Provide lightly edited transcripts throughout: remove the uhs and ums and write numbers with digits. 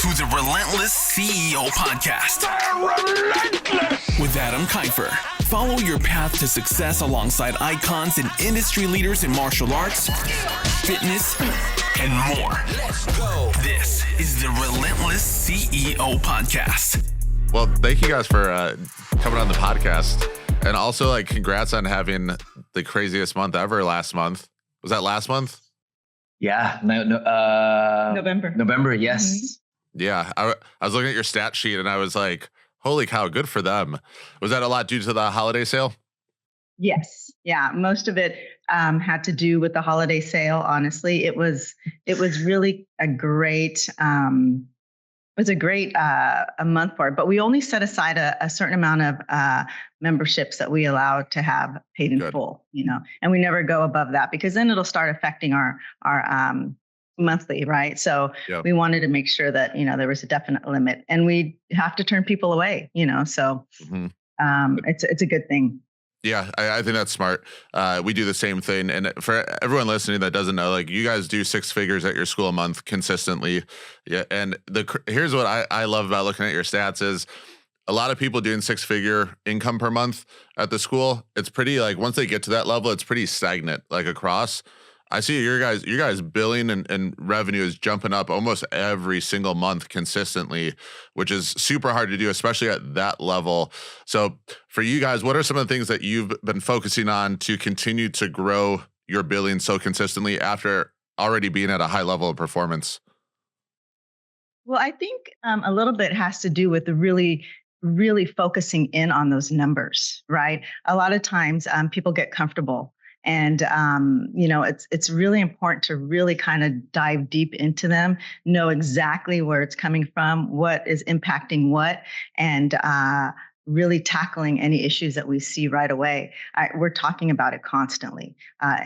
to the Relentless CEO Podcast with Adam Kifer. Follow your path to success alongside icons and industry leaders in martial arts, fitness, and more. Let's go. This is the Relentless CEO Podcast. Well, thank you guys for coming on the podcast. And also, congrats on having the craziest month ever last month. Was that last month? Yeah. November, yes. Mm-hmm. Yeah. I was looking at your stat sheet and I was like, holy cow, good for them. Was that a lot due to the holiday sale? Yes. Yeah. Most of it had to do with the holiday sale. Honestly, it was really a great, a month for it, but we only set aside a certain amount of memberships that we allowed to have paid in full, and we never go above that because then it'll start affecting our monthly, right? So we wanted to make sure that, there was a definite limit, and we have to turn people away, so it's a good thing. Yeah, I think that's smart. We do the same thing. And for everyone listening that doesn't know, you guys do six figures at your school a month consistently. Yeah. And here's what I love about looking at your stats is a lot of people doing six-figure income per month at the school. It's pretty once they get to that level, it's pretty stagnant across. I see your guys billing and revenue is jumping up almost every single month consistently, which is super hard to do, especially at that level. So for you guys, what are some of the things that you've been focusing on to continue to grow your billing so consistently after already being at a high level of performance? Well, I think a little bit has to do with the really focusing in on those numbers, right? A lot of times people get comfortable. And, it's really important to really kind of dive deep into them, know exactly where it's coming from, what is impacting what, and really tackling any issues that we see right away. We're talking about it constantly,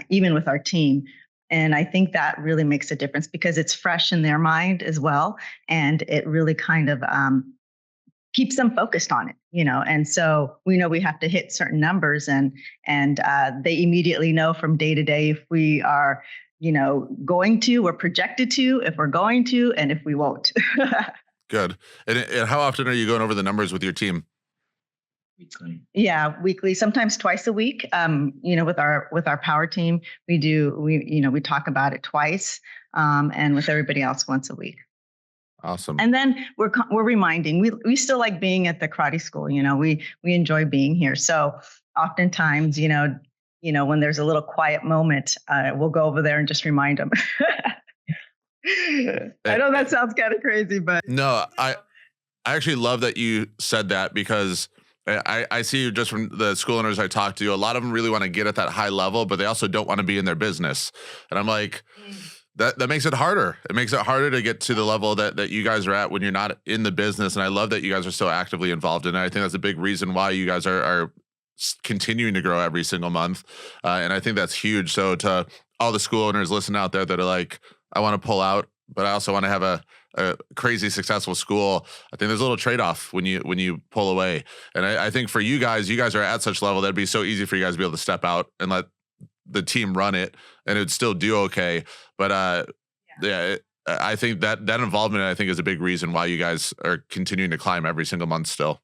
even with our team. And I think that really makes a difference because it's fresh in their mind as well. And it really kind of keeps them focused on it, and so we know we have to hit certain numbers and they immediately know from day to day if we are, going to or projected to, if we're going to, and if we won't. Good. And how often are you going over the numbers with your team? Weekly. Yeah, weekly, sometimes twice a week. With our power team, we talk about it twice, and with everybody else once a week. Awesome. And then we're reminding, we still like being at the karate school, we enjoy being here. So oftentimes, when there's a little quiet moment, we'll go over there and just remind them. I know that sounds kind of crazy, but. No, I actually love that you said that because I see just from the school owners I talk to, a lot of them really want to get at that high level, but they also don't want to be in their business. And I'm like, that makes it harder. It makes it harder to get to the level that you guys are at when you're not in the business. And I love that you guys are so actively involved in it. I think that's a big reason why you guys are continuing to grow every single month. And I think that's huge. So to all the school owners listening out there that are like, I want to pull out, but I also want to have a crazy successful school. I think there's a little trade-off when you pull away. And I think for you guys are at such level that'd be so easy for you guys to be able to step out and let the team run it and it'd still do okay. But I think that involvement, I think, is a big reason why you guys are continuing to climb every single month still.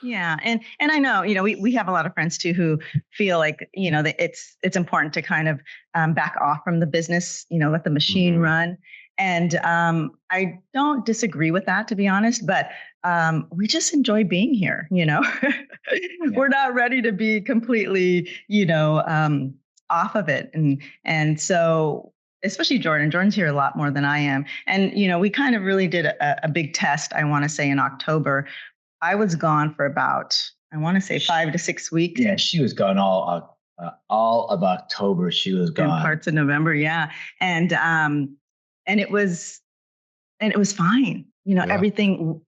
Yeah. And I know, we have a lot of friends too, who feel like, that it's important to kind of back off from the business, let the machine run. And I don't disagree with that, to be honest, but we just enjoy being here. We're not ready to be completely, off of it. And so, especially Jordan's here a lot more than I am. And, we kind of really did a big test, I want to say, in October. I was gone for about, I want to say 5 to 6 weeks. Yeah, she was gone all of October. She was gone. And parts of November. Yeah. And it was fine. Everything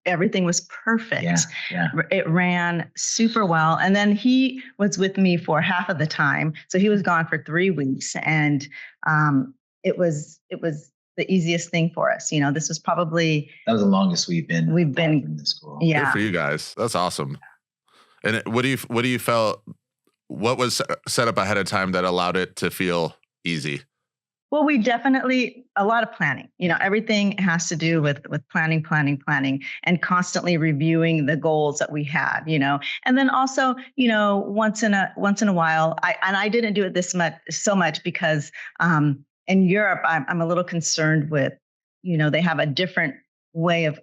was perfect. Yeah. It ran super well. And then he was with me for half of the time. So he was gone for 3 weeks. And it was the easiest thing for us. This was probably. That was the longest we've been in the school. Yeah. Good for you guys. That's awesome. And what do you felt, what was set up ahead of time that allowed it to feel easy? Well, we definitely, a lot of planning, everything has to do with planning, and constantly reviewing the goals that we had, and then also, once in a while, I didn't do it so much because, in Europe, I'm a little concerned with, they have a different way of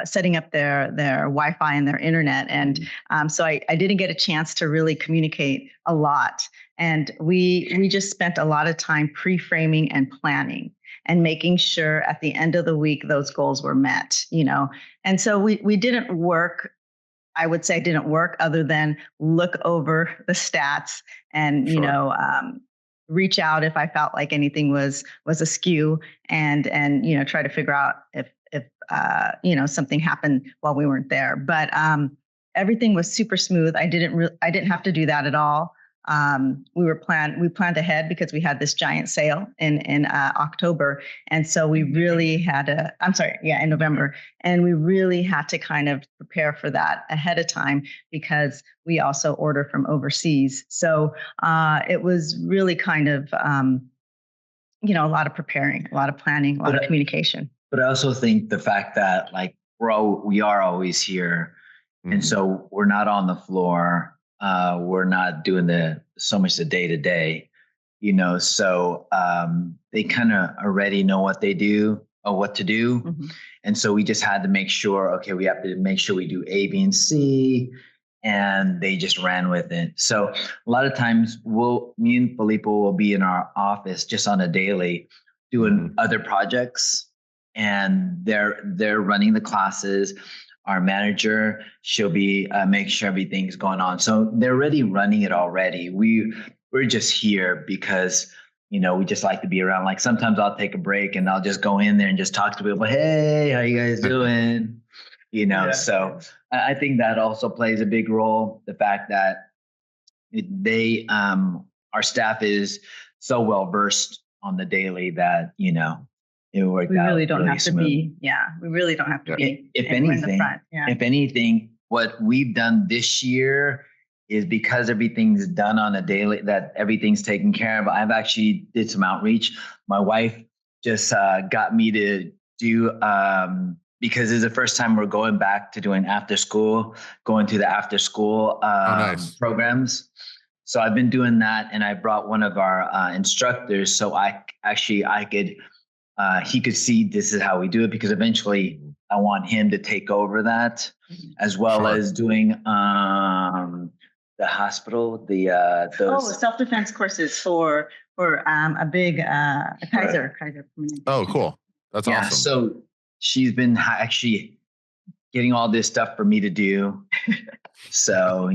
setting up their Wi-Fi and their internet. And so I didn't get a chance to really communicate a lot. And we just spent a lot of time pre-framing and planning and making sure at the end of the week, those goals were met, And so we didn't work. I would say didn't work other than look over the stats and, reach out if I felt like anything was askew and try to figure out if something happened while we weren't there. But everything was super smooth. I didn't have to do that at all. We planned ahead because we had this giant sale in October. And so we really had in November. And we really had to kind of prepare for that ahead of time because we also order from overseas. So it was really kind of, a lot of preparing, a lot of planning, a lot of communication. But I also think the fact that we are always here. Mm-hmm. And so we're not on the floor. We're not doing so much the day to day, so they kind of already know what they do or what to do. Mm-hmm. And so we just had to make sure, okay, we have to make sure we do A, B, and C. And they just ran with it. So a lot of times me and Felipa will be in our office just on a daily doing other projects, and they're running the classes. Our manager, she'll be make sure everything's going on. So they're already running it already. We're just here because, we just like to be around. Like sometimes I'll take a break and I'll just go in there and just talk to people. Hey, how you guys doing? Yeah. So I think that also plays a big role. The fact that our staff is so well versed on the daily that, it worked out. We really don't have to be. Yeah, we really don't have to be. If anything, what we've done this year is because everything's done on a daily, that everything's taken care of. I've actually did some outreach. My wife just got me to do, because it's the first time we're going back to doing going to the after school nice. Programs. So I've been doing that, and I brought one of our instructors so he could see this is how we do it, because eventually I want him to take over that, as well as doing the hospital, those self-defense courses for a big Kifer. Oh, cool. That's awesome. So she's been actually getting all this stuff for me to do. So,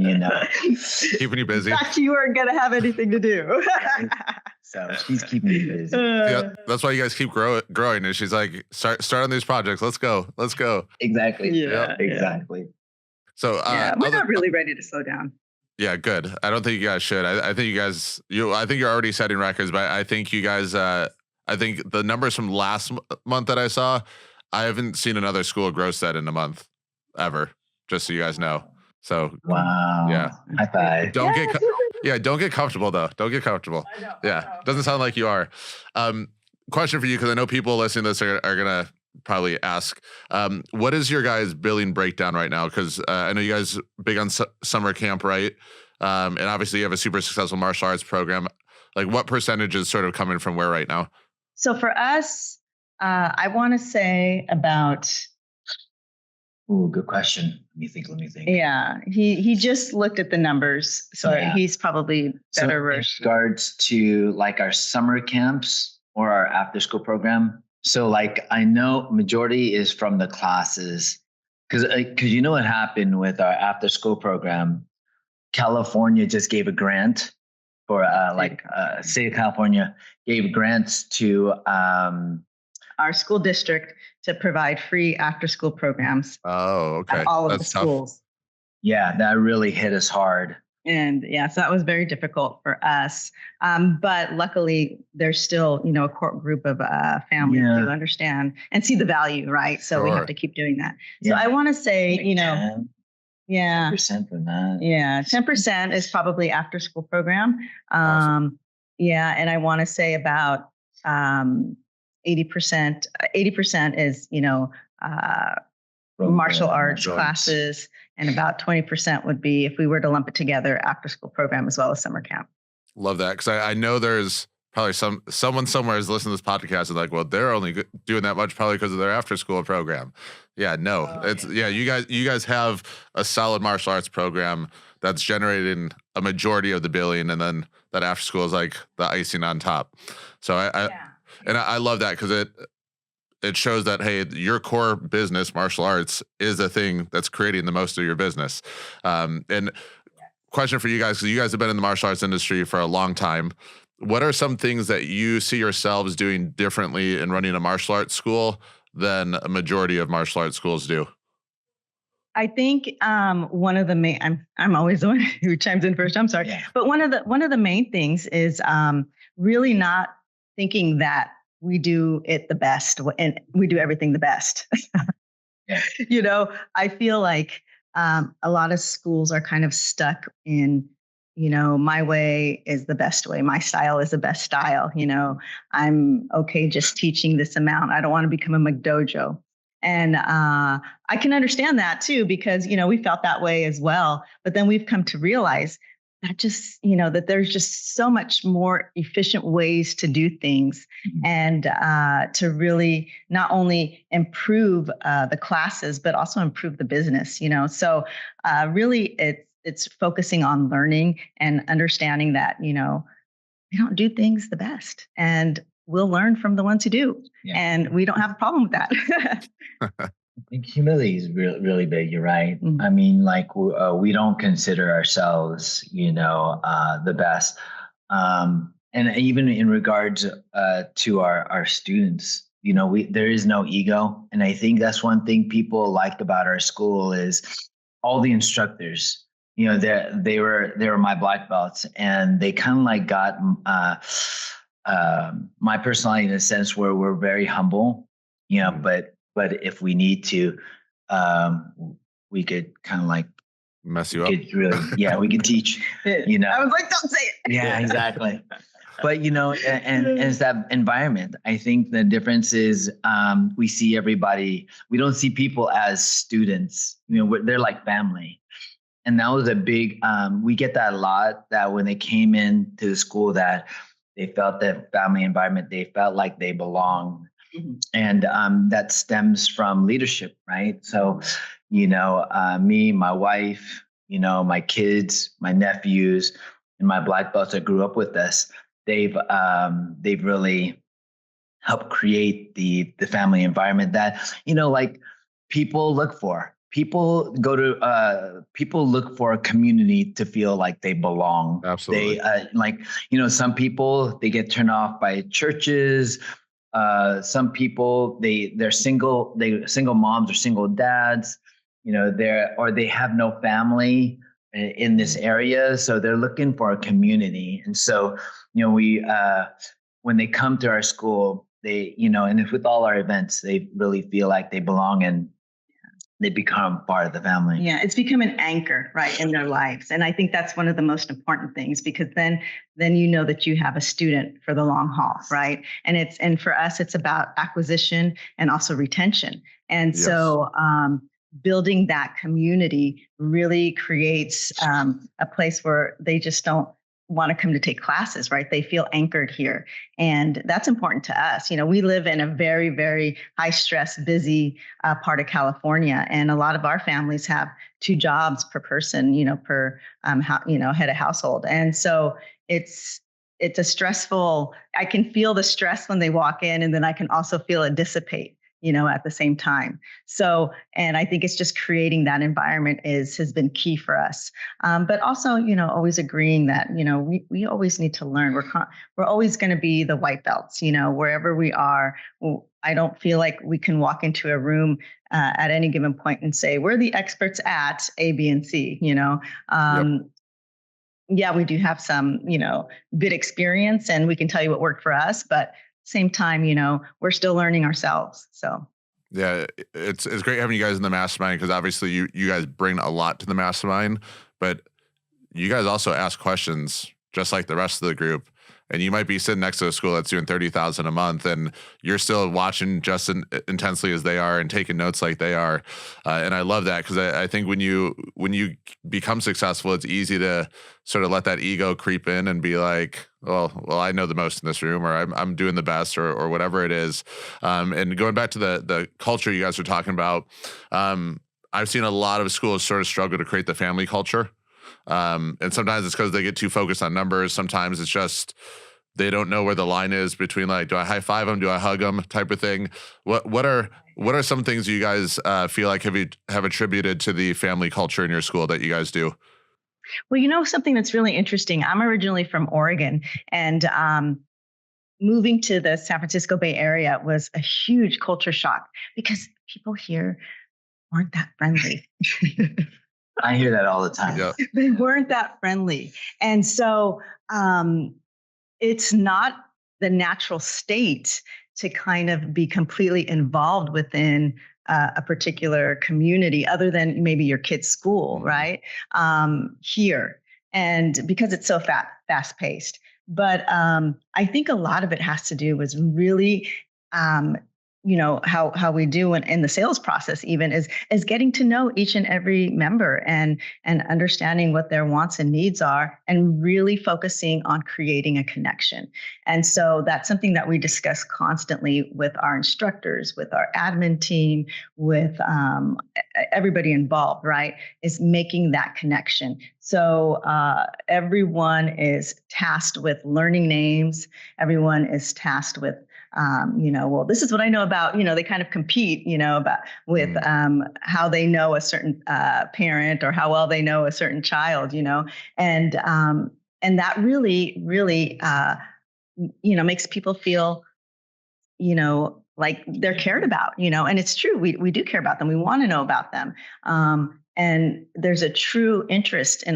keeping you busy. Thought you weren't going to have anything to do. So she's keeping me busy. Yeah, that's why you guys keep growing. And she's like, start on these projects. Let's go. Exactly. Yeah. Exactly. So we're not really ready to slow down. Yeah, good. I don't think you guys should. I think you guys, I think you're already setting records, but I think you guys, I think the numbers from last month that I saw, I haven't seen another school gross that in a month ever, just so you guys know. So, wow. Yeah. High five. Don't get comfortable though. Don't get comfortable. Doesn't sound like you are. Question for you, because I know people listening to this are going to probably ask, what is your guys' billing breakdown right now? Because I know you guys are big on summer camp, right? And obviously you have a super successful martial arts program. Like what percentage is sort of coming from where right now? So for us, I want to say about... Ooh, good question. Let me think. Yeah, he just looked at the numbers, so he's probably better versed. In regards to like our summer camps or our after school program. So like I know majority is from the classes, because you know what happened with our after school program. California just gave a grant for state of California gave grants to our school district to provide free after school programs. Oh, okay. At all of the schools. Tough. Yeah, that really hit us hard. And so that was very difficult for us. But luckily, there's still, a core group of families who understand and see the value, right? So we have to keep doing that. So I want to say, 10% from that. Yeah, 10% is probably after school program. Awesome. And I want to say about 80% is, martial arts classes, and about 20% would be, if we were to lump it together, after school program as well as summer camp. Love that. Cause I know there's probably someone somewhere is listening to this podcast and like, well, they're only doing that much probably because of their after school program. Yeah, no, you guys have a solid martial arts program that's generating a majority of the billion. And then that after school is like the icing on top. So I love that because it shows that, hey, your core business, martial arts, is a thing that's creating the most of your business. And question for you guys, because you guys have been in the martial arts industry for a long time. What are some things that you see yourselves doing differently in running a martial arts school than a majority of martial arts schools do? I think one of the main, I'm always the one who chimes in first. I'm sorry, but one of the main things is really not thinking that we do it the best and we do everything the best. I feel like a lot of schools are kind of stuck in, my way is the best way. My style is the best style. I'm okay just teaching this amount. I don't want to become a McDojo. And I can understand that too, because, we felt that way as well. But then we've come to realize that that there's just so much more efficient ways to do things and to really not only improve the classes, but also improve the business, So really it's focusing on learning and understanding that, we don't do things the best, and we'll learn from the ones who do. And we don't have a problem with that. I think humility is really big. You're right. Mm-hmm. I mean, like we don't consider ourselves, the best. And even in regards to our students, there is no ego. And I think that's one thing people liked about our school is all the instructors. They were my black belts, and they kind of like got my personality in a sense where we're very humble. But if we need to, we could kind of like mess you up. We could teach. I was like, don't say it. Yeah, exactly. But and it's that environment. I think the difference is we see everybody. We don't see people as students. They're like family, and that was a big. We get that a lot. That when they came into the school, that they felt that family environment. They felt like they belong. Mm-hmm. And that stems from leadership, right? So, me, my wife, my kids, my nephews, and my black belts that grew up with us, they've really helped create the family environment that, like people look for. People look for a community to feel like they belong. Absolutely. They some people, they get turned off by churches. Some people they're single moms or single dads, they have no family in this area, so they're looking for a community. And so we when they come to our school, they and with all our events, they really feel like they belong and they become part of the family. Yeah, it's become an anchor, right, in their lives. And I think that's one of the most important things, because then that you have a student for the long haul, right? And for us, it's about acquisition and also retention. And so building that community really creates a place where they just don't want to come to take classes, right? They feel anchored here. And that's important to us. We live in a very, very high stress, busy part of California. And a lot of our families have 2 jobs per person, per head of household. And so it's a stressful, I can feel the stress when they walk in, and then I can also feel it dissipate, at the same time. So, and I think it's just creating that environment has been key for us. But also, always agreeing that, we always need to learn. We're always going to be the white belts, wherever we are. I don't feel like we can walk into a room at any given point and say, we're the experts at A, B, and C, Yeah, we do have some, good experience, and we can tell you what worked for us, but same time, we're still learning ourselves. So yeah, it's great having you guys in the mastermind, because obviously you guys bring a lot to the mastermind, but you guys also ask questions just like the rest of the group. and you might be sitting next to a school that's doing $30,000 a month, and you're still watching just intensely as they are and taking notes like they are. And I love that, because I think when you become successful, it's easy to sort of let that ego creep in and be like, well, I know the most in this room, or I'm doing the best, or whatever it is. And going back to the culture you guys are talking about, I've seen a lot of schools sort of struggle to create the family culture. And sometimes it's because they get too focused on numbers. Sometimes it's just they don't know where the line is between, like, do I high five them, do I hug them, type of thing. What are some things you guys feel like have attributed to the family culture in your school that you guys do? Well, something that's really interesting. I'm originally from Oregon, and moving to the San Francisco Bay Area was a huge culture shock because people here weren't that friendly. I hear that all the time. Yeah. They weren't that friendly. And so it's not the natural state to kind of be completely involved within a particular community other than maybe your kid's school, right? Here. And because it's so fast paced. But I think a lot of it has to do with really how we do in the sales process even is getting to know each and every member and understanding what their wants and needs are, and really focusing on creating a connection. And so that's something that we discuss constantly with our instructors, with our admin team, with everybody involved, right? Is making that connection. So everyone is tasked with learning names. Everyone is tasked with well, this is what I know about, they kind of compete, with how they know a certain parent or how well they know a certain child, and that really, really, makes people feel, like they're cared about, and it's true. We do care about them. We want to know about them. And there's a true interest in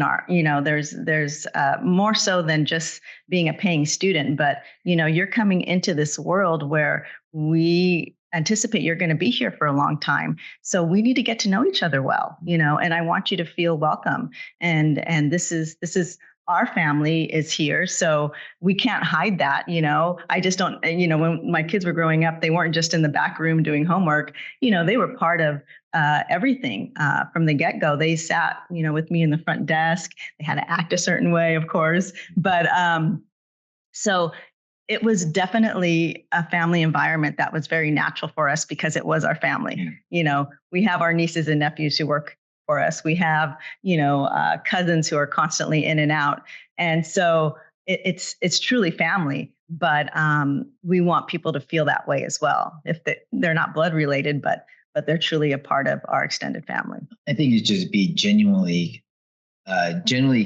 there's more so than just being a paying student, but, you're coming into this world where we anticipate you're going to be here for a long time. So we need to get to know each other well, and I want you to feel welcome. And this is our family is here. So we can't hide that, I just don't, when my kids were growing up, they weren't just in the back room doing homework, they were part of everything from the get-go. They sat, with me in the front desk. They had to act a certain way, of course. But so it was definitely a family environment that was very natural for us because it was our family. We have our nieces and nephews who work for us. We have, cousins who are constantly in and out. And so it's truly family, but we want people to feel that way as well. If they're not blood related, but they're truly a part of our extended family. I think you just be genuinely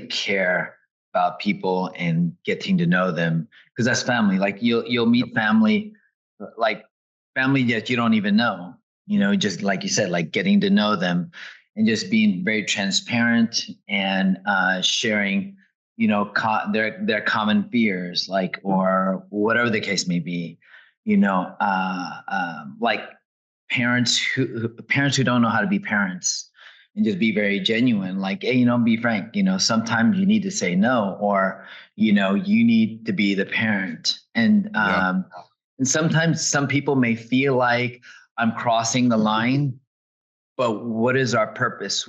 care about people and getting to know them, because that's family. Like you'll meet family, like family that you don't even know, just like you said, like getting to know them and just being very transparent and sharing, their common fears, like, or whatever the case may be, like parents who don't know how to be parents, and just be very genuine, like, hey, be frank, sometimes you need to say no, or, you need to be the parent. And, and sometimes some people may feel like I'm crossing the line, but what is our purpose?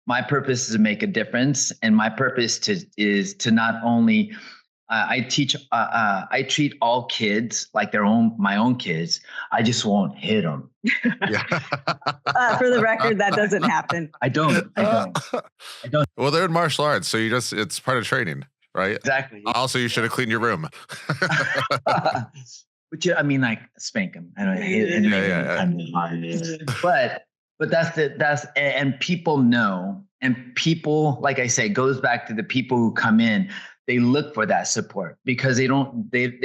My purpose is to make a difference. And my purpose is to not only, I treat all kids like my own kids. I just won't hit them. For the record, that doesn't happen. I don't. Well, they're in martial arts, so it's part of training, right? Exactly. Also, you should have cleaned your room. But like spank them. I don't hit But that's and people know, and people, like I say, goes back to the people who come in. They look for that support because they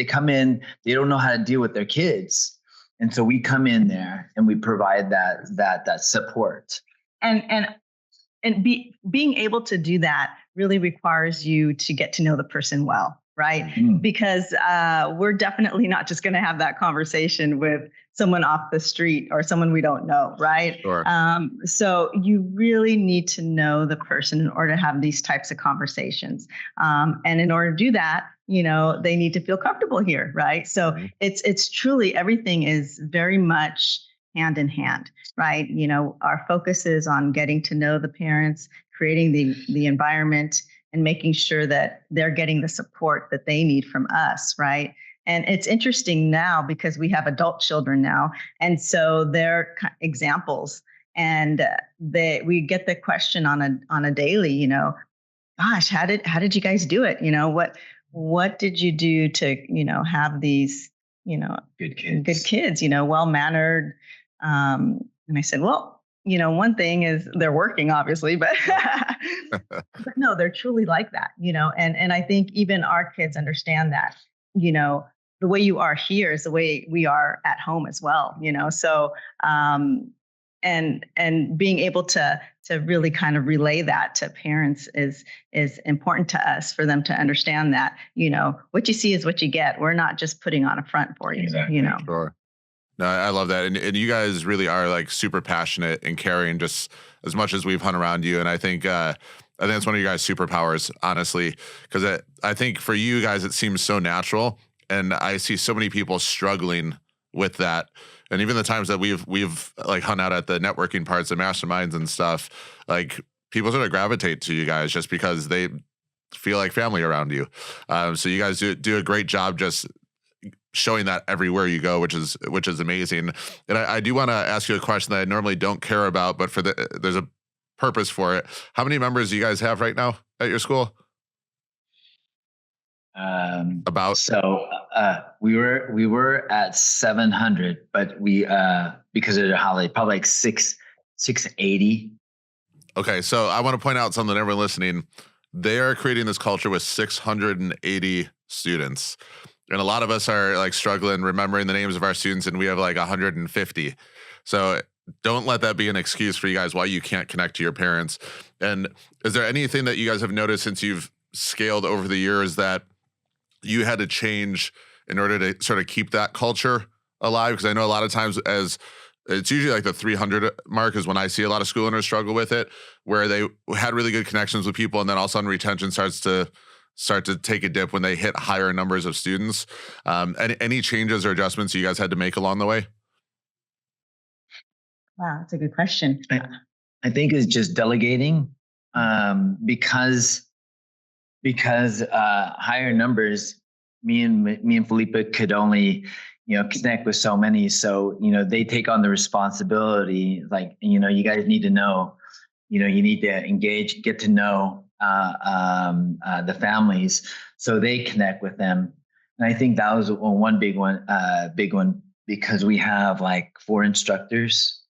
come in, they don't know how to deal with their kids. And so we come in there and we provide that support. And being able to do that really requires you to get to know the person well, right? Mm-hmm. Because we're definitely not just going to have that conversation with someone off the street or someone we don't know, right? Sure. So you really need to know the person in order to have these types of conversations. And in order to do that, they need to feel comfortable here, right? So it's truly, everything is very much hand in hand, right? Our focus is on getting to know the parents, creating the environment, and making sure that they're getting the support that they need from us, right? And it's interesting now because we have adult children now, and so they're examples. And we get the question on a daily, gosh, how did you guys do it? What did you do to have these good kids, well mannered? And I said, well, one thing is they're working, obviously, but but no, they're truly like that, and I think even our kids understand that, the way you are here is the way we are at home as well, so and being able to really kind of relay that to parents is important to us, for them to understand that, what you see is what you get. We're not just putting on a front for you, Exactly. Sure. No, I love that. And you guys really are like super passionate and caring, just as much as we've hung around you. And I think it's one of you guys' superpowers, honestly, because I think for you guys, it seems so natural. And I see so many people struggling with that. And even the times that we've like hung out at the networking parts of masterminds and stuff, like people sort of gravitate to you guys just because they feel like family around you. So you guys do a great job just showing that everywhere you go, which is amazing. And I do want to ask you a question that I normally don't care about, but there's a purpose for it. How many members do you guys have right now at your school? About? So we were at 700, but we because of the holiday, probably like 680. Okay, so I want to point out something to everyone listening. They are creating this culture with 680 students. And a lot of us are like struggling remembering the names of our students, and we have like 150. So don't let that be an excuse for you guys why you can't connect to your parents. And is there anything that you guys have noticed since you've scaled over the years that you had to change in order to sort of keep that culture alive? Because I know a lot of times, as it's usually like the 300 mark is when I see a lot of school owners struggle with it, where they had really good connections with people, and then all of a sudden retention starts to take a dip when they hit higher numbers of students. Any changes or adjustments you guys had to make along the way? Wow, that's a good question. I think it's just delegating, because higher numbers, me and Felipa could only connect with so many. So they take on the responsibility. Like you guys need to know. You need to engage, get to know the families, so they connect with them. And I think that was one big one, because we have like 4 instructors,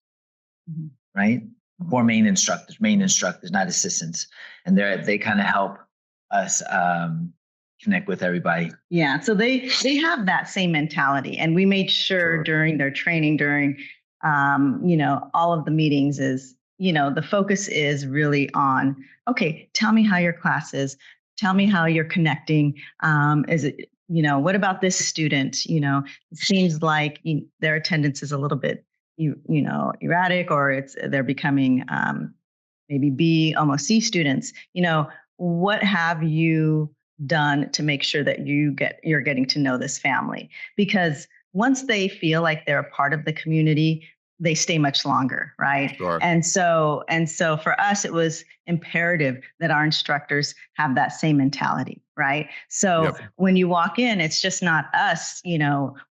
right? 4 main instructors, not assistants, and they kind of help us connect with everybody. Yeah, so they have that same mentality, and we made sure during their training, during all of the meetings, is the focus is really on, okay, tell me how your class is, tell me how you're connecting. Is it what about this student? It seems like their attendance is a little bit erratic, or they're becoming maybe B, almost C students. What have you done to make sure that you're getting to know this family? Because once they feel like they're a part of the community, they stay much longer, right? Sure. And so for us, it was imperative that our instructors have that same mentality, right? So when you walk in, it's just not us,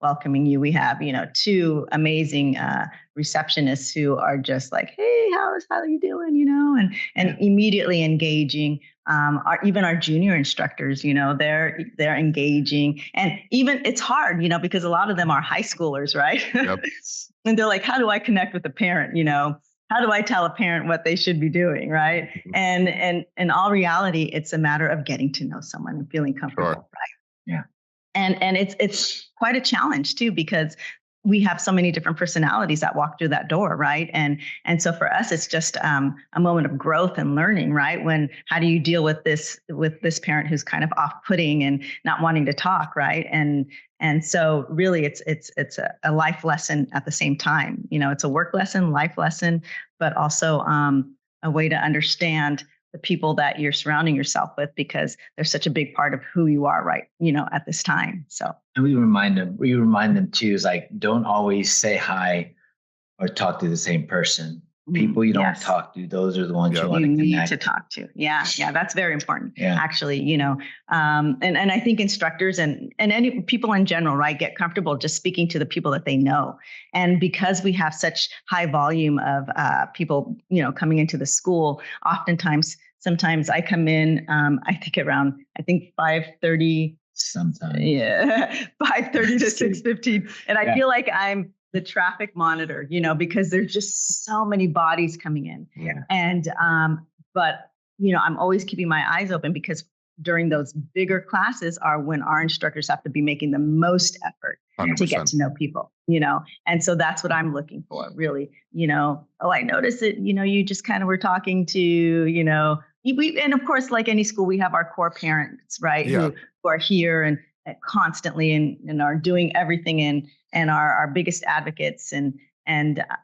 welcoming you. We have, 2 amazing receptionists who are just like, hey, how are you doing? And immediately engaging. Even our junior instructors, they're engaging, and even it's hard, because a lot of them are high schoolers, right? Yep. And they're like, how do I connect with a parent? How do I tell a parent what they should be doing, right? And in all reality, it's a matter of getting to know someone and feeling comfortable, right? Yeah. And it's quite a challenge too, because we have so many different personalities that walk through that door, right? And so for us, it's just a moment of growth and learning, right? How do you deal with this parent who's kind of off-putting and not wanting to talk, right? And so really, it's a life lesson at the same time. It's a work lesson, life lesson, but also a way to understand the people that you're surrounding yourself with, because they're such a big part of who you are, right? At this time. So, and we remind them too, is like, don't always say hi or talk to the same person. People you don't talk to, those are the ones you want to connect. Need to talk to. Yeah, that's very important. Yeah. Actually, and I think instructors and any people in general, right, get comfortable just speaking to the people that they know. And because we have such high volume of people, coming into the school, sometimes I come in, I think around 5:30. Sometimes. Yeah, 5:30 to 6:15, and I feel like I'm the traffic monitor, because there's just so many bodies coming in. Yeah. And, but, I'm always keeping my eyes open, because during those bigger classes are when our instructors have to be making the most effort 100%. to get to know people, and so that's what I'm looking for, really, I noticed that, you just kind of were talking to, and of course, like any school, we have our core parents, right? Yeah. Who are here and constantly and are doing everything and are our biggest advocates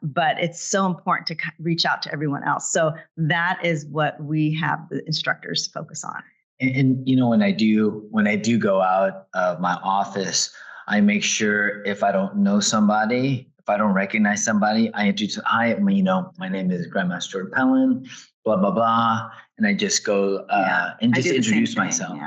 but it's so important to reach out to everyone else. So that is what we have the instructors focus on. And when I do go out of my office, I make sure if I don't know somebody, if I don't recognize somebody, I introduce, hi, my name is Grandmaster Jordan Pallen, blah, blah, blah. And I just go and just introduce myself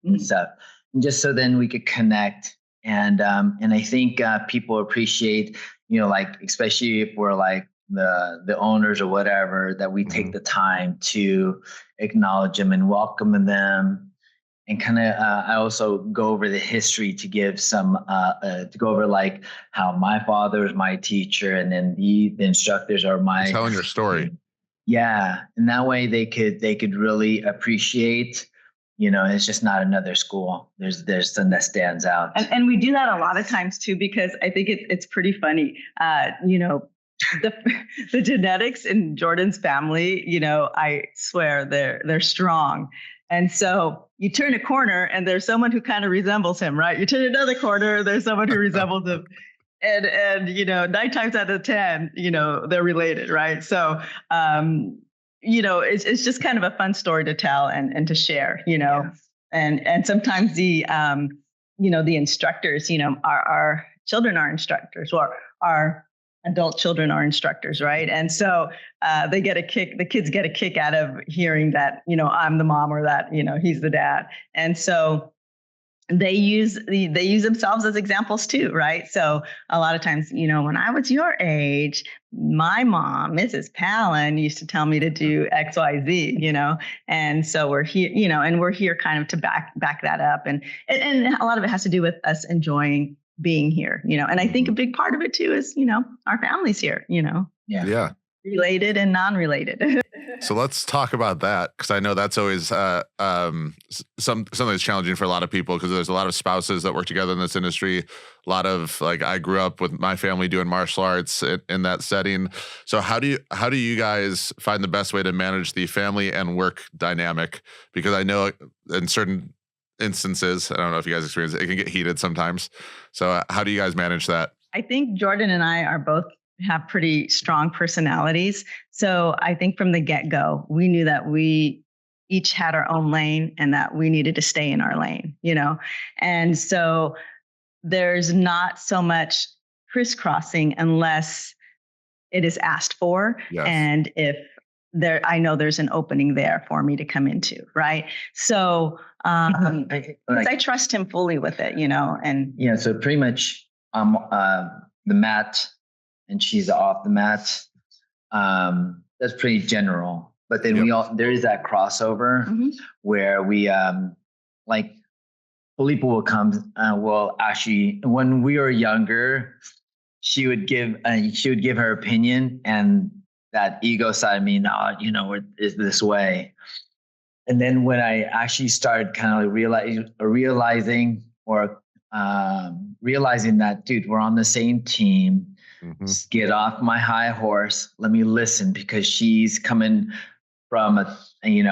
and stuff. And just so then we could connect. And I think people appreciate, like, especially if we're like the owners or whatever, that we take the time to acknowledge them and welcome them. And kind of, I also go over the history to give some, to go over like how my father is my teacher, and then the instructors are telling your story. Yeah. And that way they could really appreciate, it's just not another school. There's some that stands out. And we do that a lot of times too, because I think it's pretty funny. The genetics in Jordan's family, I swear they're strong. And so you turn a corner and there's someone who kind of resembles him, right? You turn another corner, there's someone who resembles him. And 9 times out of 10, they're related, right? So it's just kind of a fun story to tell and to share, and sometimes the instructors, our children are instructors, or our adult children are instructors, right? And so the kids get a kick out of hearing that, I'm the mom, or that, he's the dad. And so they use themselves as examples too, right? So a lot of times, when I was your age, my mom, Mrs. Pallen, used to tell me to do X, Y, Z, and so we're here, and we're here kind of to back that up. And a lot of it has to do with us enjoying being here, and I think a big part of it too is, our families here, Yeah. Related and non-related. So let's talk about that, because I know that's always something that's challenging for a lot of people, because there's a lot of spouses that work together in this industry. A lot of, like, I grew up with my family doing martial arts in that setting. So how do you guys find the best way to manage the family and work dynamic? Because I know in certain instances, I don't know if you guys experience it, it can get heated sometimes. So how do you guys manage that? I think Jordan and I are both have pretty strong personalities. So I think from the get-go, we knew that we each had our own lane and that we needed to stay in our lane, And so there's not so much crisscrossing unless it is asked for. Yes. And if I know there's an opening there for me to come into, right? So I trust him fully with it, and so pretty much the mat, and she's off the mat. That's pretty general. But then there is that crossover where we like Felipa will come. Well, actually, when we were younger, she would give her opinion, and that ego side of me, is this way. And then when I actually started kind of realizing or realizing that, dude, we're on the same team. Mhm. Get off my high horse. Let me listen, because she's coming from what do you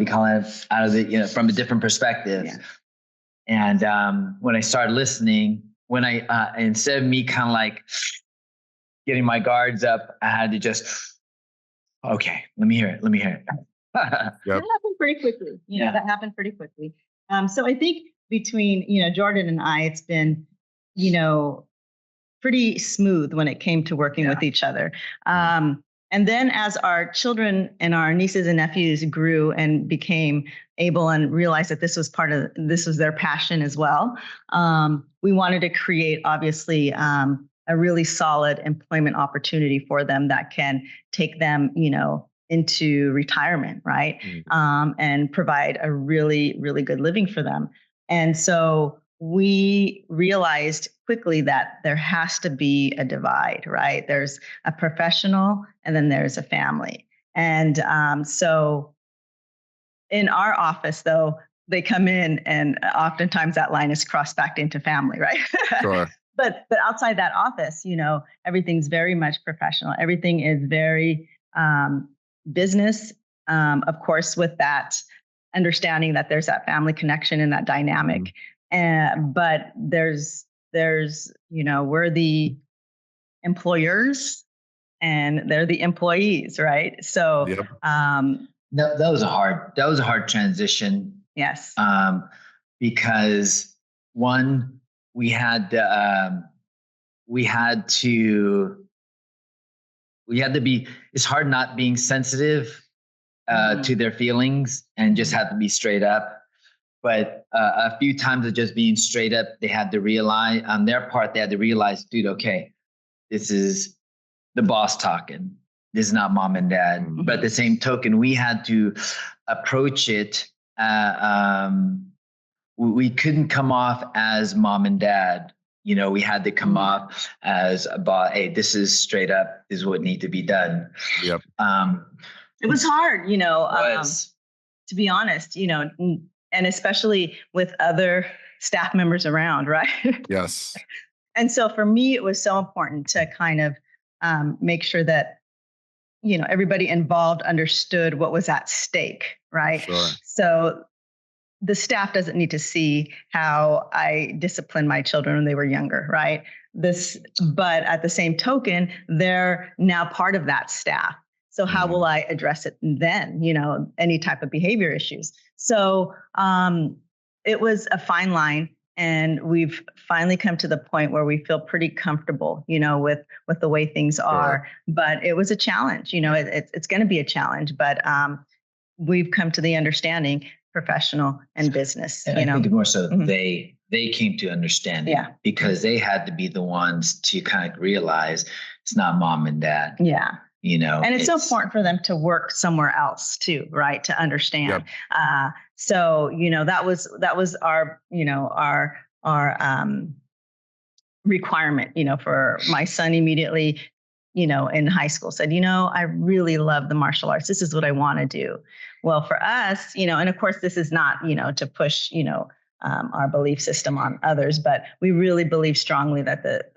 call it? Out of the, from a different perspective. Yeah. And when I started listening, instead of me kind of like getting my guards up, I had to just, okay, let me hear it. Yep. That happened pretty quickly. That happened pretty quickly. So I think between, Jordan and I, it's been, pretty smooth when it came to working with each other. And then as our children and our nieces and nephews grew and became able and realized that this was their passion as well, we wanted to create, obviously, a really solid employment opportunity for them that can take them, into retirement, right? And provide a really, really good living for them. And so we realized quickly that there has to be a divide, right? There's a professional and then there's a family. And so in our office, though, they come in and oftentimes that line is crossed back into family, right? Sure. But outside that office, everything's very much professional. Everything is very business, of course, with that understanding that there's that family connection and that dynamic. But there's we're the employers and they're the employees, right? So that was a hard transition. Yes. Because one, we had to be, it's hard not being sensitive to their feelings and just have to be straight up. But a few times of just being straight up, they had to realize, on their part, they had to realize, dude, okay, this is the boss talking. This is not mom and dad. But at the same token, we had to approach it. We couldn't come off as mom and dad. We had to come off as about, hey, this is straight up, this is what needs to be done. Yep. It was hard, to be honest, and especially with other staff members around, right? Yes. And so for me, it was so important to kind of make sure that, everybody involved understood what was at stake, right? Sure. So the staff doesn't need to see how I disciplined my children when they were younger, right? But at the same token, they're now part of that staff. So how will I address it then? Any type of behavior issues. So it was a fine line, and we've finally come to the point where we feel pretty comfortable, with the way things are. But it was a challenge. It's going to be a challenge. But we've come to the understanding, professional and business. And I think more so they came to understand it because they had to be the ones to kind of realize it's not mom and dad. Yeah. And it's so important for them to work somewhere else too, right? To understand. Yep. So, that was our requirement, for my son immediately, in high school said, I really love the martial arts. This is what I want to do. Well, for us, and of course, this is not, to push, our belief system on others, but we really believe strongly that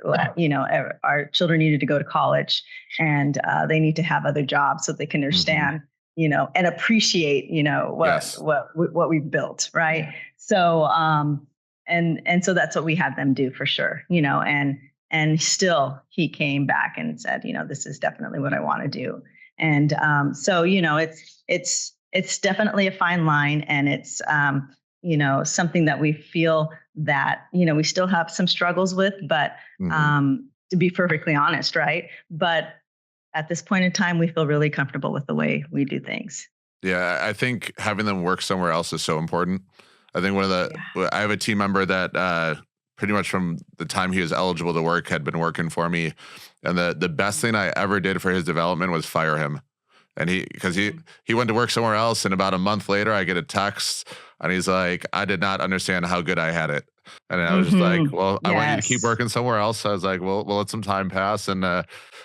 our children needed to go to college and they need to have other jobs so they can understand, and appreciate, what we've built. Right. So, and so that's what we had them do for sure, and still he came back and said, this is definitely what I want to do. And, so, it's definitely a fine line, and it's, something that we feel that, we still have some struggles with, but to be perfectly honest, right? But at this point in time, we feel really comfortable with the way we do things. Yeah, I think having them work somewhere else is so important. I think I have a team member that pretty much from the time he was eligible to work had been working for me. And the best thing I ever did for his development was fire him. And because he went to work somewhere else, and about a month later I get a text and he's like, I did not understand how good I had it. And I was just like, well, I want you to keep working somewhere else. So I was like, well, we'll let some time pass. And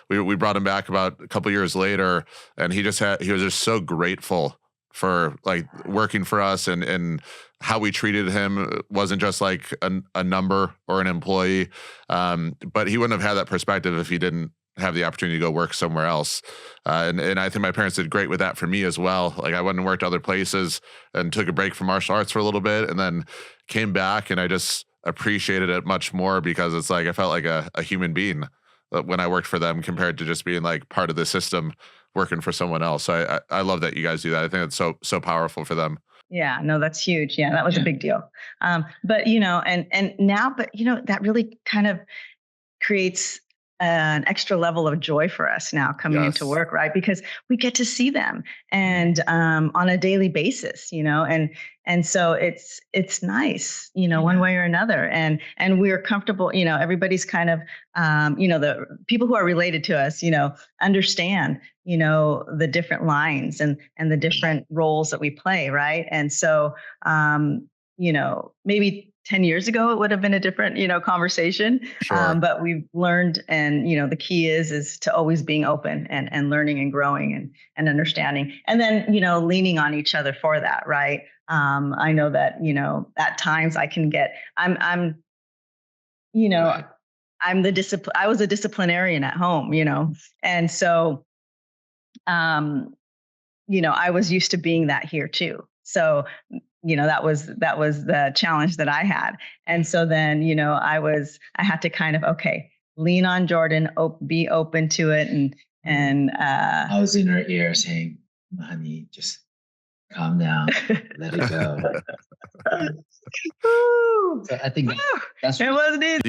we brought him back about a couple years later, and he was just so grateful for like working for us, and how we treated him wasn't just like a number or an employee. But he wouldn't have had that perspective if he didn't have the opportunity to go work somewhere else. And I think my parents did great with that for me as well. Like I went and worked other places and took a break from martial arts for a little bit and then came back, and I just appreciated it much more because it's like I felt like a human being when I worked for them compared to just being like part of the system working for someone else. So I love that you guys do that. I think it's so powerful for them. Yeah, no, that's huge. Yeah, that was a big deal. But and now, but that really kind of creates an extra level of joy for us now coming into work, right? Because we get to see them and on a daily basis, and so it's nice, one way or another, and we're comfortable, everybody's kind of, the people who are related to us, understand, the different lines and the different roles that we play, right? And so, maybe 10 years ago, it would have been a different, conversation. Sure. But we've learned, and, the key is to always being open and learning and growing and understanding. And then, leaning on each other for that. Right. I know that, at times I can get, I'm I was a disciplinarian at home, and so, I was used to being that here too. So, that was the challenge that I had. And so then, I had to kind of, lean on Jordan, be open to it. And I was in her ear saying, honey, just calm down, let it go. So I think that's it wasn't easy.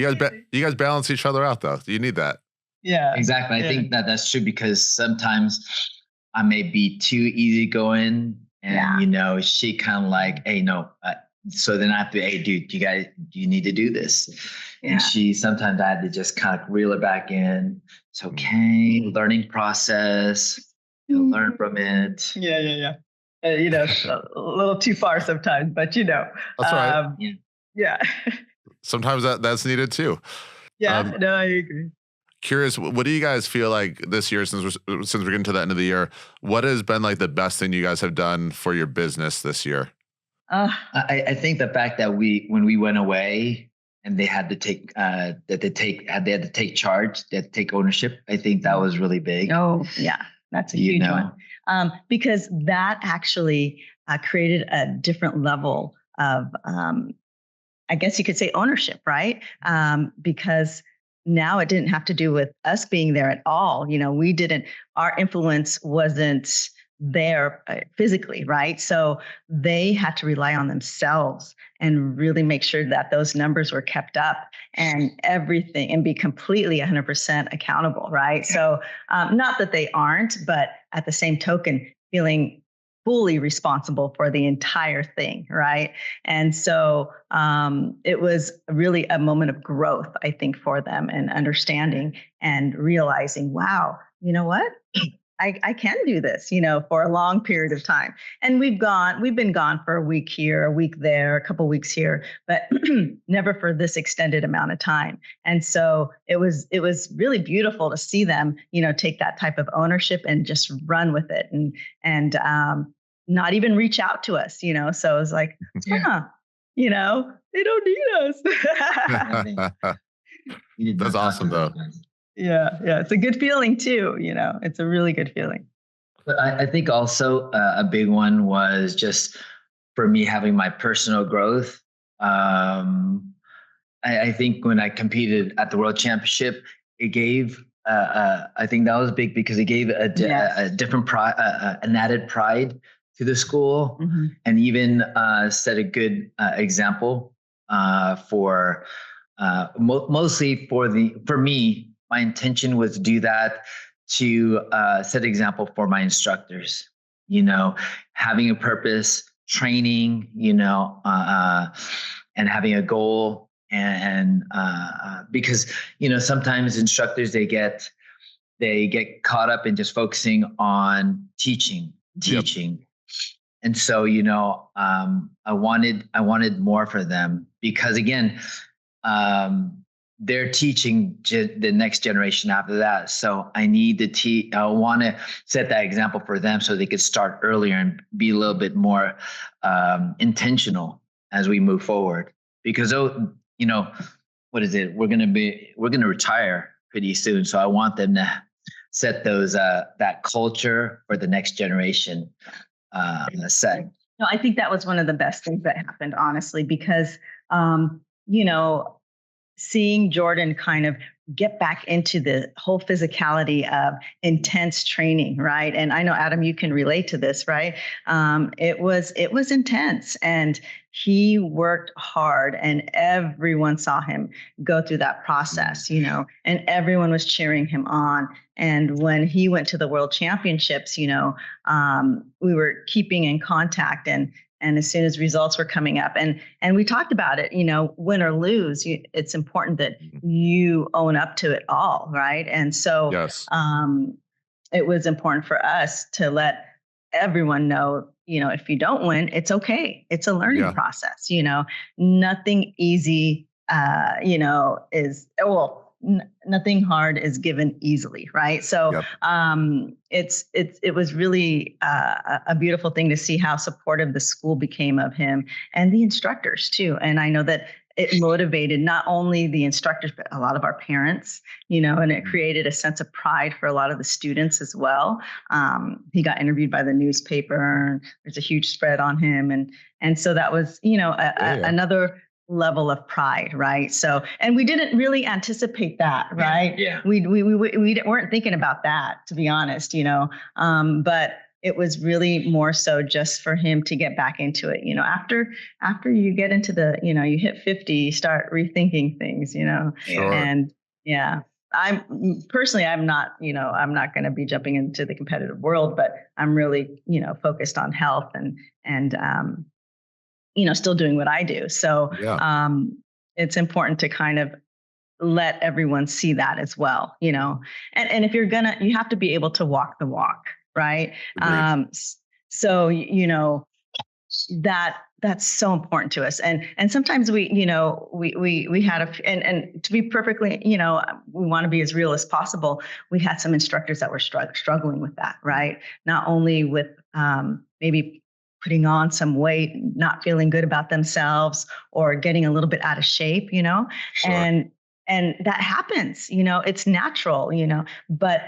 You guys balance each other out though. You need that. Yeah, exactly. I think that's true because sometimes I may be too easygoing. And, she kind of like, hey, no. So then I have to, hey, dude, do you need to do this? Yeah. And sometimes I had to just kind of reel her back in. It's okay. Learning process. You'll learn from it. Yeah. A little too far sometimes, but That's right. Yeah. Sometimes that's needed too. Yeah, no, I agree. Curious, what do you guys feel like this year, since we're getting to the end of the year, what has been like the best thing you guys have done for your business this year? I think the fact that when we went away and they had to take charge, they had to take ownership. I think that was really big. Oh yeah, that's a huge one. Because that actually created a different level of, I guess you could say, ownership, right? Because now it didn't have to do with us being there at all. Our influence wasn't there physically, right? So they had to rely on themselves and really make sure that those numbers were kept up and everything, and be completely 100% accountable, right? So not that they aren't, but at the same token, feeling fully responsible for the entire thing, right? And so it was really a moment of growth, I think, for them, and understanding and realizing, wow, you know what? I can do this, for a long period of time. And we've been gone for a week here, a week there, a couple of weeks here, but never for this extended amount of time. And so it was really beautiful to see them, take that type of ownership and just run with it and not even reach out to us, So it was like, they don't need us. That's awesome though. Yeah. It's a good feeling too. It's a really good feeling. But I think also a big one was just for me having my personal growth. I think when I competed at the World Championship, it gave, I think that was big because it gave a different pride, an added pride to the school, and even set a good example for mostly for me. My intention was to do that to set an example for my instructors, having a purpose, training, and having a goal. And because, sometimes instructors, they get caught up in just focusing on teaching. And so, I wanted more for them because, again, they're teaching the next generation after that. So I need to I want to set that example for them so they could start earlier and be a little bit more intentional as we move forward. Because, what is it? We're going to retire pretty soon. So I want them to set that culture for the next generation set. No, I think that was one of the best things that happened, honestly, because, seeing Jordan kind of get back into the whole physicality of intense training, right? And I know, Adam, you can relate to this, right? It was intense, and he worked hard, and everyone saw him go through that process, and everyone was cheering him on. And when he went to the World Championships, we were keeping in contact, and as soon as results were coming up, and we talked about it, win or lose, it's important that you own up to it all, right? And so yes. It was important for us to let everyone know, if you don't win, it's okay. It's a learning process. Nothing easy, nothing hard is given easily, right? So it was really a beautiful thing to see how supportive the school became of him, and the instructors too. And I know that it motivated not only the instructors, but a lot of our parents, and it created a sense of pride for a lot of the students as well. He got interviewed by the newspaper, and there's a huge spread on him. And so that was, another level of pride, right? So, and we didn't really anticipate that, right? Yeah. We weren't thinking about that, to be honest, but it was really more so just for him to get back into it. After you get into you hit 50, you start rethinking things, Sure. And I'm not going to be jumping into the competitive world, but I'm really, focused on health and still doing what I do. So it's important to kind of let everyone see that as well, and if you have to be able to walk the walk, right? So, that's so important to us. And sometimes we had and to be perfectly, we want to be as real as possible. We had some instructors that were struggling with that, right? Not only with maybe putting on some weight, not feeling good about themselves, or getting a little bit out of shape, Sure. and that happens, it's natural, but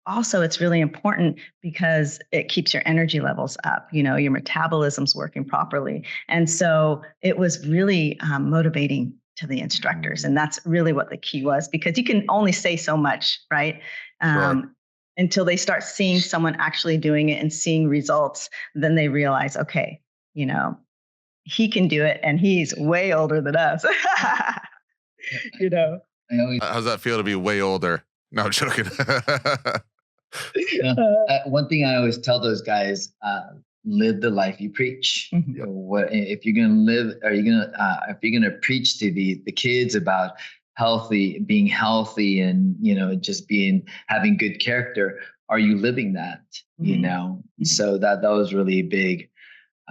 also it's really important because it keeps your energy levels up, your metabolism's working properly. And so it was really motivating to the instructors. And that's really what the key was, because you can only say so much, right? Sure. Until they start seeing someone actually doing it and seeing results, then they realize, okay, he can do it, and he's way older than us. How's that feel to be way older? No, I'm joking. One thing I always tell those guys, live the life you preach. Mm-hmm. What if you're going to live? If you're going to preach to the kids about being healthy, and just having good character, are you living that? Mm-hmm. So that was really big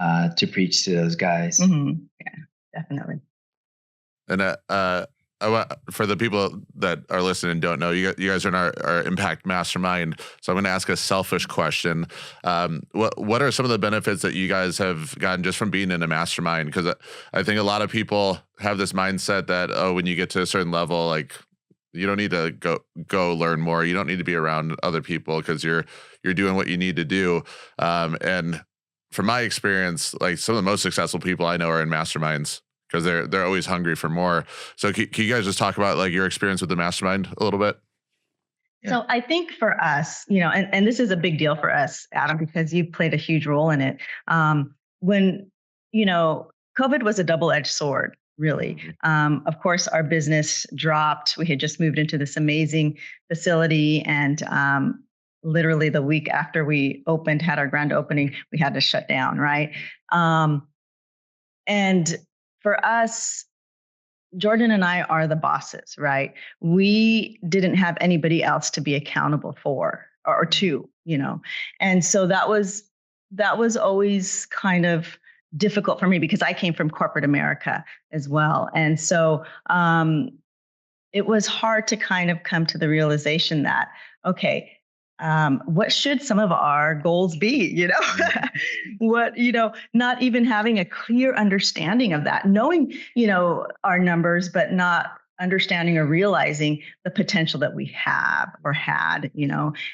to preach to those guys. Mm-hmm. Yeah, definitely. And for the people that are listening and don't know, you guys are in our Impact Mastermind. So I'm going to ask a selfish question. What are some of the benefits that you guys have gotten just from being in a mastermind? Because I think a lot of people have this mindset that, when you get to a certain level, like, you don't need to go learn more. You don't need to be around other people because you're doing what you need to do. And from my experience, like, some of the most successful people I know are in masterminds, because they're always hungry for more. So can you guys just talk about, like, your experience with the mastermind a little bit? Yeah. So I think for us, and this is a big deal for us, Adam, because you played a huge role in it. When, COVID was a double-edged sword, really. Of course, our business dropped. We had just moved into this amazing facility, and literally the week after we had our grand opening, we had to shut down, right? And for us, Jordan and I are the bosses, right? We didn't have anybody else to be accountable for or to, And so that was always kind of difficult for me, because I came from corporate America as well. And so it was hard to kind of come to the realization that, okay, what should some of our goals be? What, not even having a clear understanding of that, knowing, our numbers, but not understanding or realizing the potential that we have or had,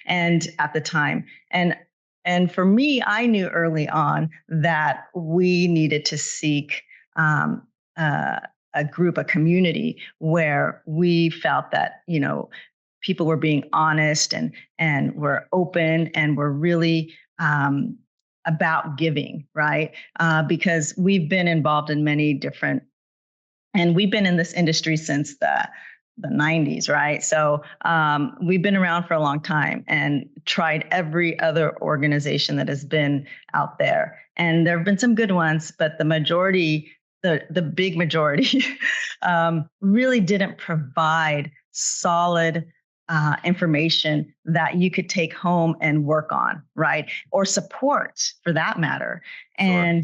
and at the time. And for me, I knew early on that we needed to seek a group, a community where we felt that, people were being honest and were open and were really about giving, right? Because we've been involved in many different, and we've been in this industry since the 90s, right? So we've been around for a long time and tried every other organization that has been out there. And there have been some good ones, but the majority, the big majority, really didn't provide solid information that you could take home and work on, right? Or support, for that matter. Sure.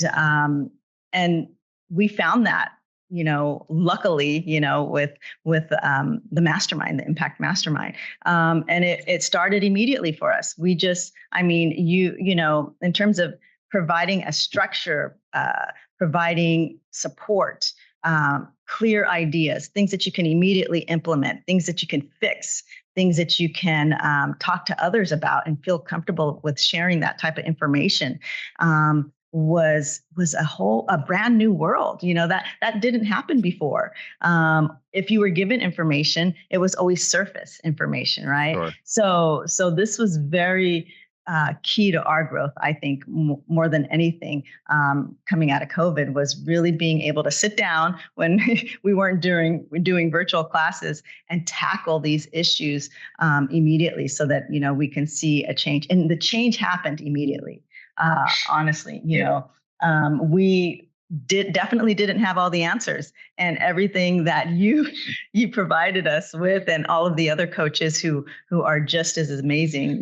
And we found that, luckily, with the mastermind, the Impact Mastermind, and it started immediately for us. We just, in terms of providing a structure, providing support, clear ideas, things that you can immediately implement, things that you can fix, things that you can talk to others about and feel comfortable with sharing that type of information, was a brand new world, that didn't happen before. If you were given information, it was always surface information, right? Sure. So this was very key to our growth, I think, more than anything, coming out of COVID, was really being able to sit down when we weren't doing virtual classes and tackle these issues immediately, so that we can see a change. And the change happened immediately. Honestly, we definitely didn't have all the answers, and everything that you provided us with, and all of the other coaches who are just as amazing,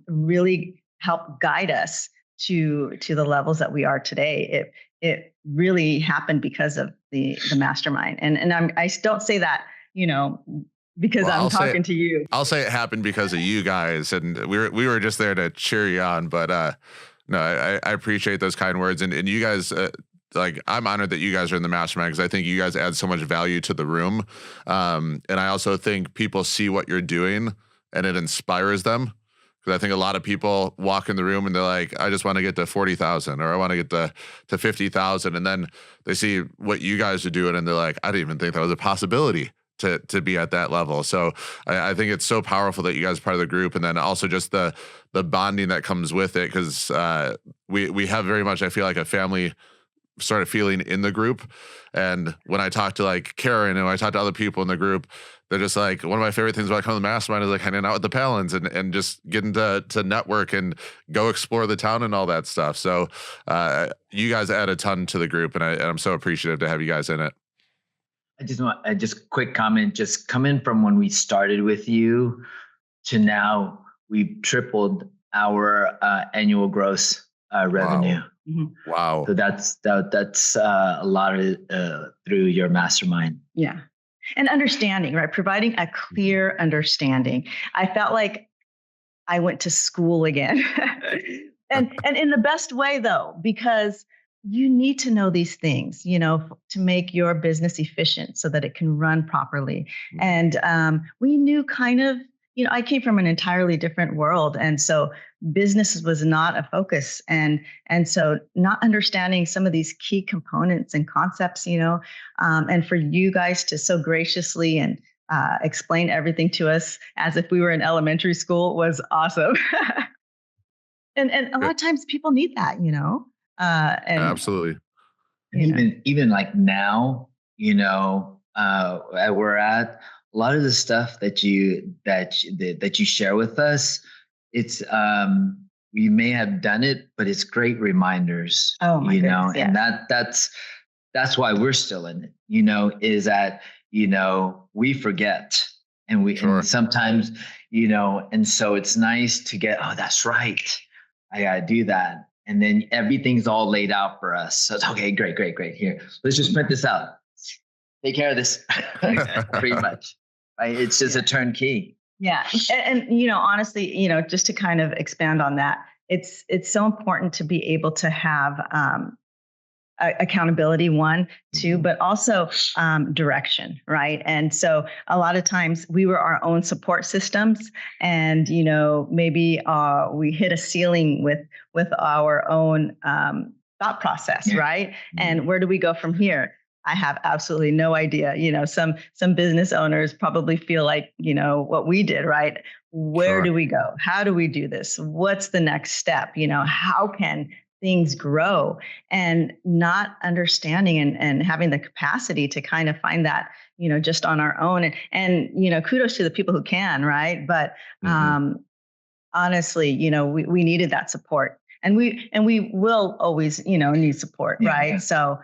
really helped guide us to the levels that we are today. It really happened because of the mastermind, and I don't say that, because I'm talking to you. I'll say it happened because of you guys, and we were just there to cheer you on. But no, I appreciate those kind words, and you guys. I'm honored that you guys are in the mastermind, because I think you guys add so much value to the room. And I also think people see what you're doing and it inspires them. Because I think a lot of people walk in the room and they're like, I just want to get to 40,000, or I want to get to 50,000. And then they see what you guys are doing and they're like, I didn't even think that was a possibility to be at that level. So I think it's so powerful that you guys are part of the group, and then also just the bonding that comes with it. Because we have very much, I feel like, a family sort of feeling in the group. And when I talk to Karen, and when I talk to other people in the group, they're just like, one of my favorite things about coming to the mastermind is hanging out with the Pallens and just getting to network and go explore the town and all that stuff. So you guys add a ton to the group, and I'm so appreciative to have you guys in it. I just quick comment, just coming from when we started with you to now, we've tripled our annual gross revenue. Wow. Mm-hmm. Wow. So that's a lot of through your mastermind. Yeah. And understanding, right? Providing a clear understanding. I felt like I went to school again. and in the best way, though, because you need to know these things, to make your business efficient so that it can run properly. Mm-hmm. And we knew kind of, I came from an entirely different world. And so business was not a focus. And so not understanding some of these key components and concepts, and for you guys to so graciously and explain everything to us as if we were in elementary school was awesome. and a lot of times people need that, and absolutely. Even like now, we're at a lot of the stuff that you share with us. It's we may have done it, but it's great reminders. Oh my goodness, and that's why we're still in it. Is that we forget, and and sometimes and so it's nice to get, oh, that's right, I gotta do that. And then everything's all laid out for us. So it's okay, great. Here, let's just print this out. take care of this, pretty much. Right? It's just a turnkey. Yeah. And honestly, just to kind of expand on that, it's so important to be able to have accountability, one, two, but also direction, right? And so a lot of times we were our own support systems, and maybe we hit a ceiling with our own thought process, right? And where do we go from here? I have absolutely no idea. Some business owners probably feel like, what we did, right? Where do we go? How do we do this? What's the next step? How can things grow? And not understanding and having the capacity to kind of find that, just on our own. And kudos to the people who can, right? But honestly, we needed that support. And we will always, need support, right? So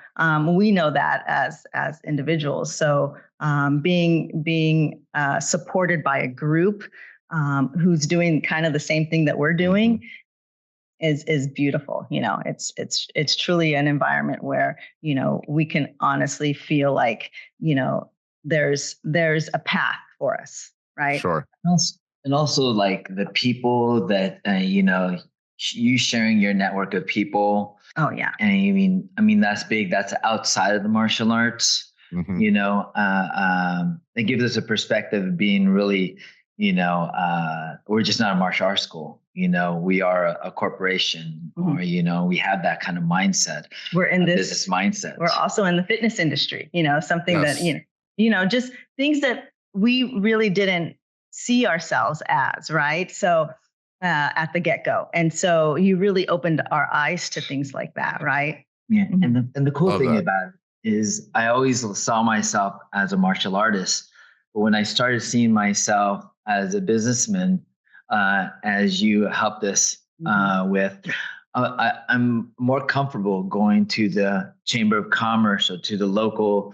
we know that as individuals. So being supported by a group who's doing kind of the same thing that we're doing is beautiful. It's truly an environment where we can honestly feel like there's a path for us, right? Sure. And also like the people that you sharing your network of people. Oh yeah. And I mean, that's big. That's outside of the martial arts. It gives us a perspective of being really, we're just not a martial arts school. We are a corporation, or, we have that kind of mindset. We're in this business mindset. We're also in the fitness industry, something that, just things that we really didn't see ourselves as, right? So at the get-go. And so you really opened our eyes to things like that, right? Yeah. And the cool thing about it is I always saw myself as a martial artist, but when I started seeing myself as a businessman, as you helped us with, I'm more comfortable going to the Chamber of Commerce or to the local,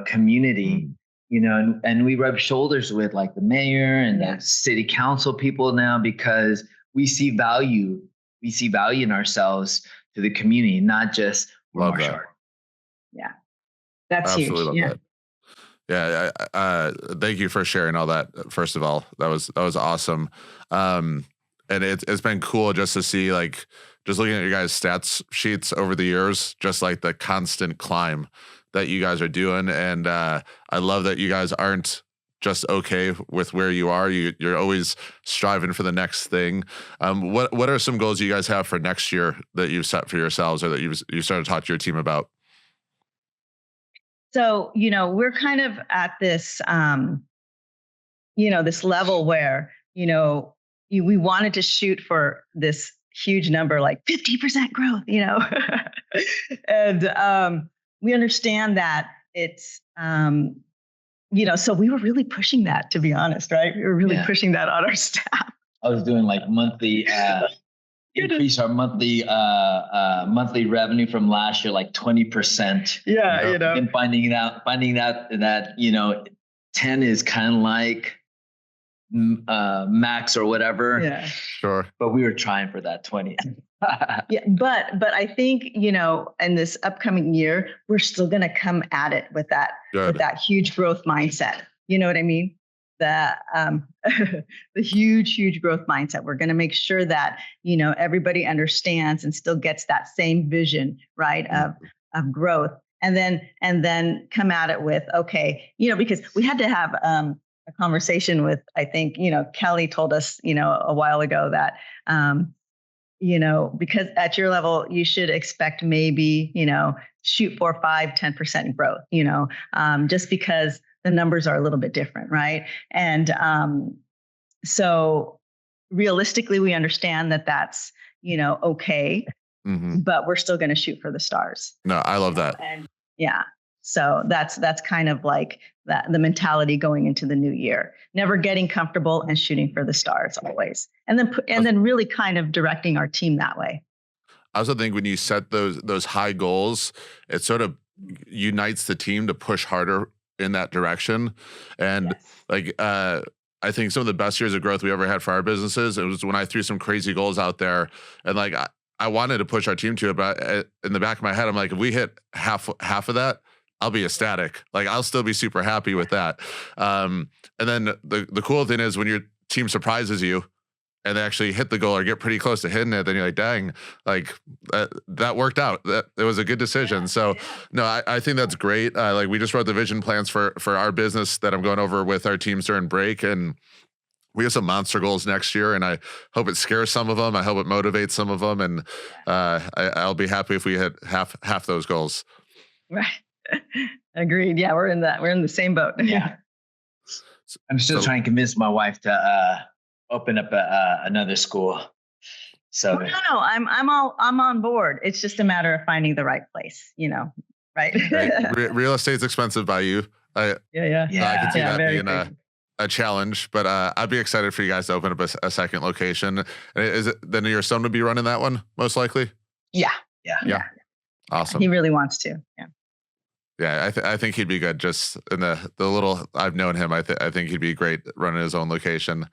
community, and we rub shoulders with like the mayor and the city council people now, because we see value. We see value in ourselves to the community, not just martial art. Yeah, that's absolutely huge. Love that. Yeah. Thank you for sharing all that. First of all, that was awesome. And it's been cool just to see, like, just looking at your guys' stats sheets over the years, just like the constant climb that you guys are doing. And I love that you guys aren't just okay with where you are. You're always striving for the next thing. What are some goals you guys have for next year that you've set for yourselves, or that you started to talk to your team about? So, we're kind of at this, this level where, we wanted to shoot for this huge number, like 50% growth, and we understand that it's, so we were really pushing that, to be honest, right? We were really pushing that on our staff. I was doing like monthly, increase our monthly revenue from last year, like 20%. Yeah. And finding out that, 10 is kind of like max or whatever. Yeah. Sure. But we were trying for that 20. Yeah, but I think, in this upcoming year, we're still going to come at it with that huge growth mindset. You know what I mean? The huge growth mindset. We're going to make sure that, everybody understands and still gets that same vision, right, of growth. And then come at it with, okay, because we had to have a conversation with, I think, Kelly told us, a while ago that, because at your level, you should expect maybe, shoot for 5-10% growth, just because the numbers are a little bit different. Right. And so realistically, we understand that that's, okay, but we're still going to shoot for the stars. No, I love that. And yeah. So that's kind of like the mentality going into the new year, never getting comfortable and shooting for the stars always. And then really kind of directing our team that way. I also think when you set those high goals, it sort of unites the team to push harder in that direction. And I think some of the best years of growth we ever had for our businesses, it was when I threw some crazy goals out there, and like I wanted to push our team to it, but in the back of my head, I'm like, if we hit half of that, I'll be ecstatic. Like I'll still be super happy with that. And then the cool thing is when your team surprises you and they actually hit the goal or get pretty close to hitting it, then you're like, dang, like that worked out. That it was a good decision. So no, I think that's great. Like we just wrote the vision plans for our business that I'm going over with our teams during break, and we have some monster goals next year, and I hope it scares some of them. I hope it motivates some of them, and I'll be happy if we hit half those goals. Right. Agreed. Yeah, we're in the same boat. Yeah. I'm still trying to convince my wife to open up another school. So no, I'm on board. It's just a matter of finding the right place, right? Real estate's expensive by you. I can see that being a challenge, but I'd be excited for you guys to open up a second location. Is it then your son would be running that one most likely? Yeah. Awesome. He really wants to. Yeah. Yeah, I think he'd be good. Just in the little I've known him, I think he'd be great running his own location.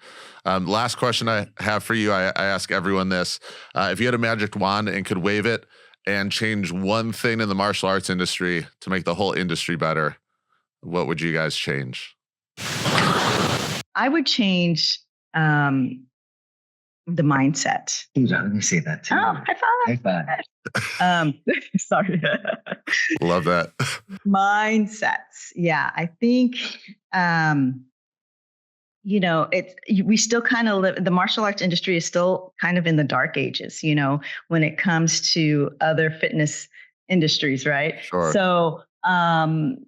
Last question I have for you, I ask everyone this: if you had a magic wand and could wave it and change one thing in the martial arts industry to make the whole industry better, what would you guys change? I would change the mindset. Dude, let me say that too. Oh, high five. Sorry. Love that. Mindsets. Yeah. I think, we still kind of live, the martial arts industry is still kind of in the dark ages, when it comes to other fitness industries, right? Sure. So, and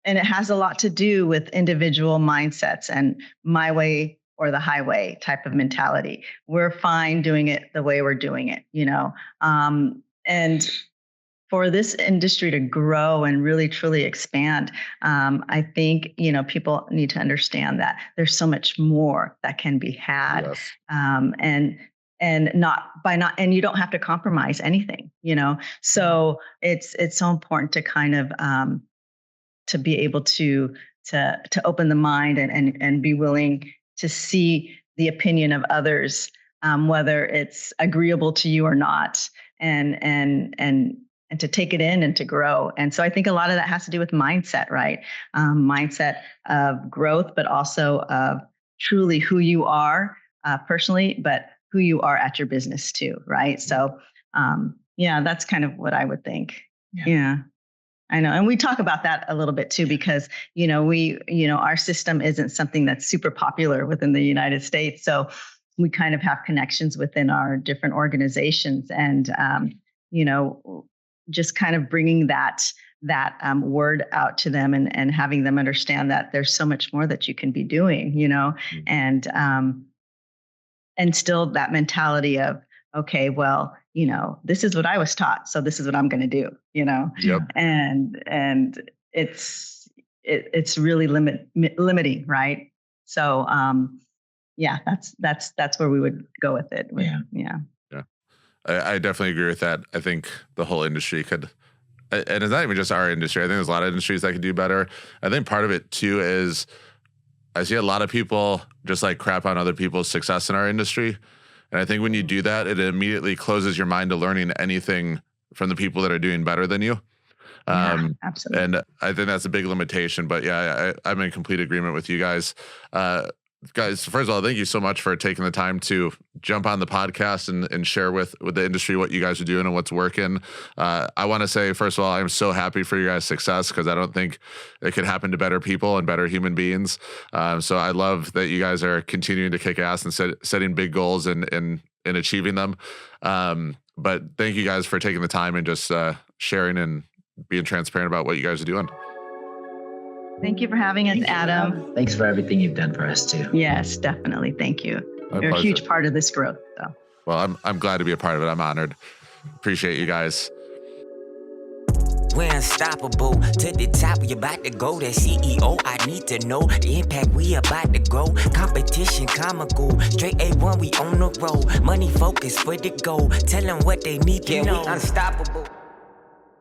it has a lot to do with individual mindsets and my way or the highway type of mentality. We're fine doing it the way we're doing it, and for this industry to grow and really truly expand, I think, people need to understand that there's so much more that can be had. Yes. And you don't have to compromise anything, so it's so important to kind of, to be able to open the mind and be willing to see the opinion of others, whether it's agreeable to you or not, and to take it in and to grow. And so I think a lot of that has to do with mindset, right? Mindset of growth, but also of truly who you are personally, but who you are at your business too, right? So that's kind of what I would think. Yeah. I know. And we talk about that a little bit too, because, our system isn't something that's super popular within the United States. So we kind of have connections within our different organizations and, just kind of bringing that word out to them and having them understand that there's so much more that you can be doing, and still that mentality of, okay, well, this is what I was taught, so this is what I'm going to do, Yep. and it's really limiting, right? So, that's where we would go with it. Yeah. I definitely agree with that. I think the whole industry could, and it's not even just our industry. I think there's a lot of industries that could do better. I think part of it too is I see a lot of people just like crap on other people's success in our industry. And I think when you do that, it immediately closes your mind to learning anything from the people that are doing better than you. Absolutely. And I think that's a big limitation. But I'm in complete agreement with you guys. Guys, first of all, thank you so much for taking the time to jump on the podcast and share with the industry what you guys are doing and what's working. I want to say, first of all, I'm so happy for your guys' success because I don't think it could happen to better people and better human beings. So I love that you guys are continuing to kick ass and setting big goals and achieving them. But thank you guys for taking the time and just sharing and being transparent about what you guys are doing. Thank you for having us, Adam. Thanks for everything you've done for us too. Yes, definitely. Thank you. You're a huge part of this growth. So. Well, I'm glad to be a part of it. I'm honored. Appreciate you guys. We're unstoppable. To the top, we about to go. That CEO, I need to know the impact we about to grow. Competition comical. Straight A1, we on the road. Money focus for the goal. Tell them what they need to know. We unstoppable.